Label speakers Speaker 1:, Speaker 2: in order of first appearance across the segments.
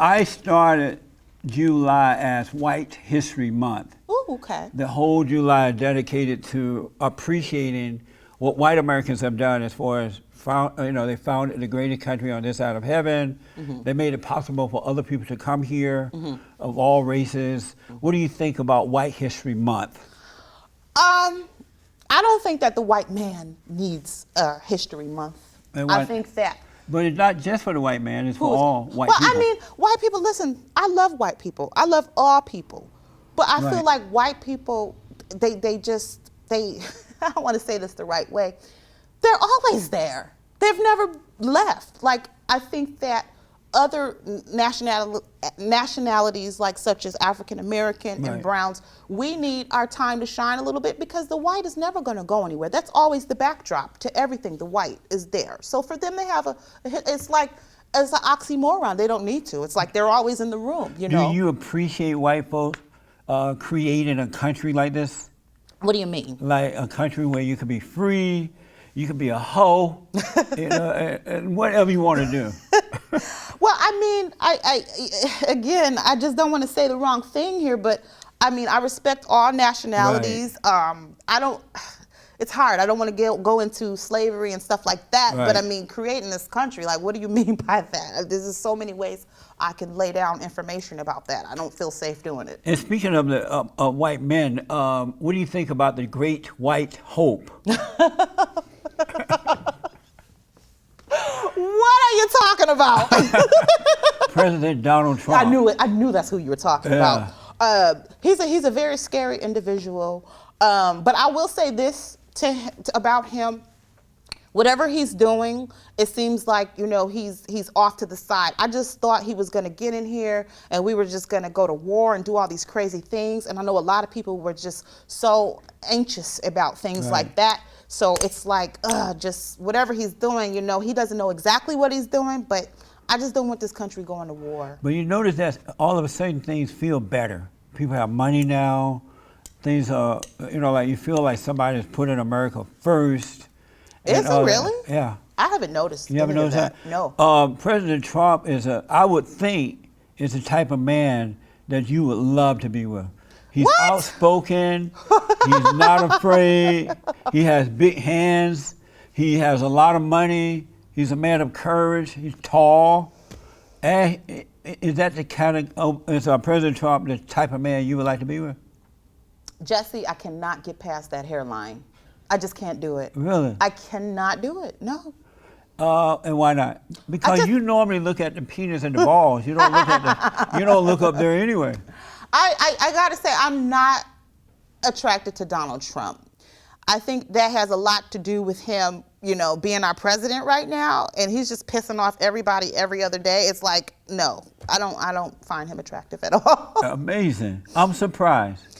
Speaker 1: I started July as White History Month.
Speaker 2: Ooh, okay.
Speaker 1: The whole July is dedicated to appreciating what white Americans have done as far as they founded the greatest country on this side of heaven. Mm-hmm. They made it possible for other people to come here of all races. What do you think about White History Month?
Speaker 2: I don't think that the white man needs a History Month. I think that.
Speaker 1: But it's not just for the white man, it's for all white people.
Speaker 2: Well, I mean, white people, listen, I love white people. I love all people. But I feel like white people, they I don't want to say this the right way, they're always there. They've never left. Like, I think that other nationalities, like such as African American and browns, we need our time to shine a little bit because the white is never going to go anywhere. That's always the backdrop to everything. The white is there. So for them to have it's like it's an oxymoron. They don't need to. It's like they're always in the room. You know.
Speaker 1: Do you appreciate white folks creating a country like this?
Speaker 2: What do you mean?
Speaker 1: Like a country where you can be free, you can be a hoe, and whatever you want to do.
Speaker 2: Well, I mean, I just don't want to say the wrong thing here, but I mean, I respect all nationalities. It's hard. I don't want to go into slavery and stuff like that, but I mean, creating this country, like, what do you mean by that? There's so many ways I can lay down information about that. I don't feel safe doing it.
Speaker 1: And speaking of the white men, what do you think about the Great White Hope?
Speaker 2: What are you talking about?
Speaker 1: President Donald Trump.
Speaker 2: I knew it. I knew that's who you were talking about. He's a very scary individual. But I will say this about him. Whatever he's doing, it seems like, he's off to the side. I just thought he was going to get in here and we were just going to go to war and do all these crazy things. And I know a lot of people were just so anxious about things like that. So it's like, just whatever he's doing, he doesn't know exactly what he's doing, but I just don't want this country going to war.
Speaker 1: But you notice that all of a sudden things feel better. People have money now. Things are, like you feel like somebody's putting America first.
Speaker 2: Is it really?
Speaker 1: Yeah.
Speaker 2: I haven't noticed.
Speaker 1: You haven't noticed that?
Speaker 2: No.
Speaker 1: President Trump I would think, is the type of man that you would love to be with. He's outspoken. He's not afraid. He has big hands. He has a lot of money. He's a man of courage. He's tall. And is that the kind of, is President Trump the type of man you would like to be with?
Speaker 2: Jesse, I cannot get past that hairline. I just can't do it.
Speaker 1: Really?
Speaker 2: I cannot do it. No.
Speaker 1: And why not? Because you normally look at the penis and the balls. You don't look at you don't look up there anyway.
Speaker 2: I gotta say, I'm not attracted to Donald Trump. I think that has a lot to do with him, being our president right now, and he's just pissing off everybody every other day. It's like, no, I don't find him attractive at all. Amazing.
Speaker 1: I'm surprised.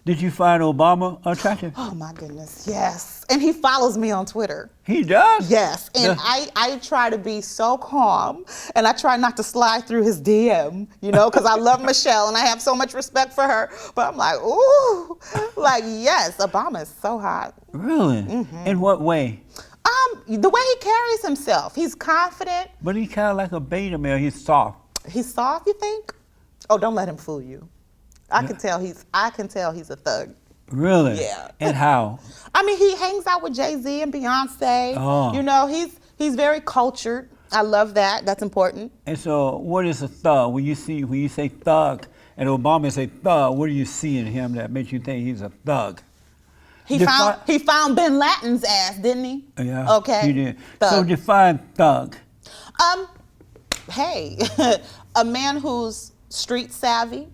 Speaker 1: Did you find Obama attractive?
Speaker 2: Oh my goodness, yes. And he follows me on Twitter.
Speaker 1: He does?
Speaker 2: Yes, and I try to be so calm, and I try not to slide through his DM, because I love Michelle and I have so much respect for her. But I'm like, ooh, yes, Obama is so hot.
Speaker 1: Really? Mm-hmm. In what way?
Speaker 2: The way he carries himself. He's confident.
Speaker 1: But he's kind of like a beta male. He's soft.
Speaker 2: He's soft, you think? Oh, don't let him fool you. I can tell he's a thug.
Speaker 1: Really?
Speaker 2: Yeah.
Speaker 1: And how?
Speaker 2: I mean, he hangs out with Jay-Z and Beyonce.
Speaker 1: Oh.
Speaker 2: He's very cultured. I love that. That's important.
Speaker 1: And so, what is a thug? When you say thug, and Obama say thug, what do you see in him that makes you think he's a thug?
Speaker 2: He found Bin Laden's ass, didn't he?
Speaker 1: Yeah.
Speaker 2: Okay.
Speaker 1: He did.
Speaker 2: Thug.
Speaker 1: So define thug.
Speaker 2: Hey, a man who's street savvy.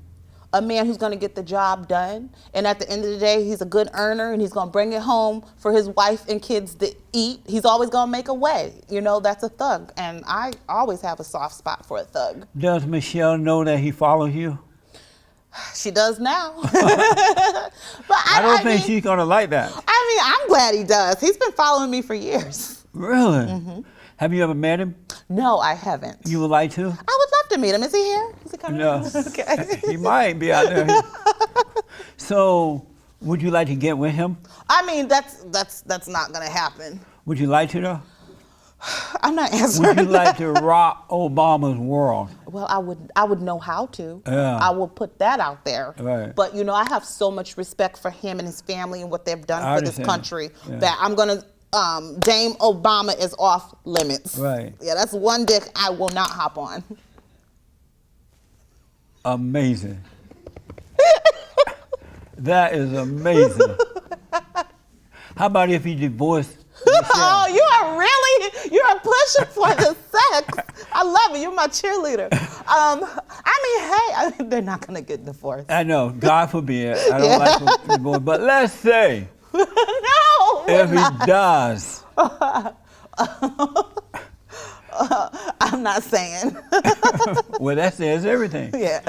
Speaker 2: A man who's going to get the job done, and at the end of the day, he's a good earner, and he's going to bring it home for his wife and kids to eat. He's always going to make a way. That's a thug, and I always have a soft spot for a thug.
Speaker 1: Does Michelle know that he follows you?
Speaker 2: She does now. But
Speaker 1: I don't think she's going to like that.
Speaker 2: I mean, I'm glad he does. He's been following me for years.
Speaker 1: Really?
Speaker 2: Mm-hmm.
Speaker 1: Have you ever met him?
Speaker 2: No, I haven't.
Speaker 1: You would like to?
Speaker 2: I would love to meet him. Is he here? Is he coming?
Speaker 1: No.
Speaker 2: Okay.
Speaker 1: He might be out there. So, would you like to get with him?
Speaker 2: I mean, that's not gonna happen.
Speaker 1: Would you like to though?
Speaker 2: I'm not answering
Speaker 1: Would you like
Speaker 2: that.
Speaker 1: to rock Obama's world?
Speaker 2: Well, I would know how to.
Speaker 1: Yeah.
Speaker 2: I will put that out there.
Speaker 1: Right.
Speaker 2: But you know, I have so much respect for him and his family and what they've done
Speaker 1: I
Speaker 2: for this
Speaker 1: understand.
Speaker 2: country
Speaker 1: Yeah.
Speaker 2: that I'm gonna. Dame Obama is off limits.
Speaker 1: Right.
Speaker 2: Yeah, that's one dick I will not hop on.
Speaker 1: Amazing. That is amazing. How about if he divorced Michelle?
Speaker 2: Oh, you're pushing for the sex. I love it. You're my cheerleader. I mean, hey, they're not gonna get divorced.
Speaker 1: I know, God forbid. I don't like divorce, but let's say
Speaker 2: No,
Speaker 1: if he does.
Speaker 2: I'm not saying.
Speaker 1: Well, that says everything.
Speaker 2: Yeah.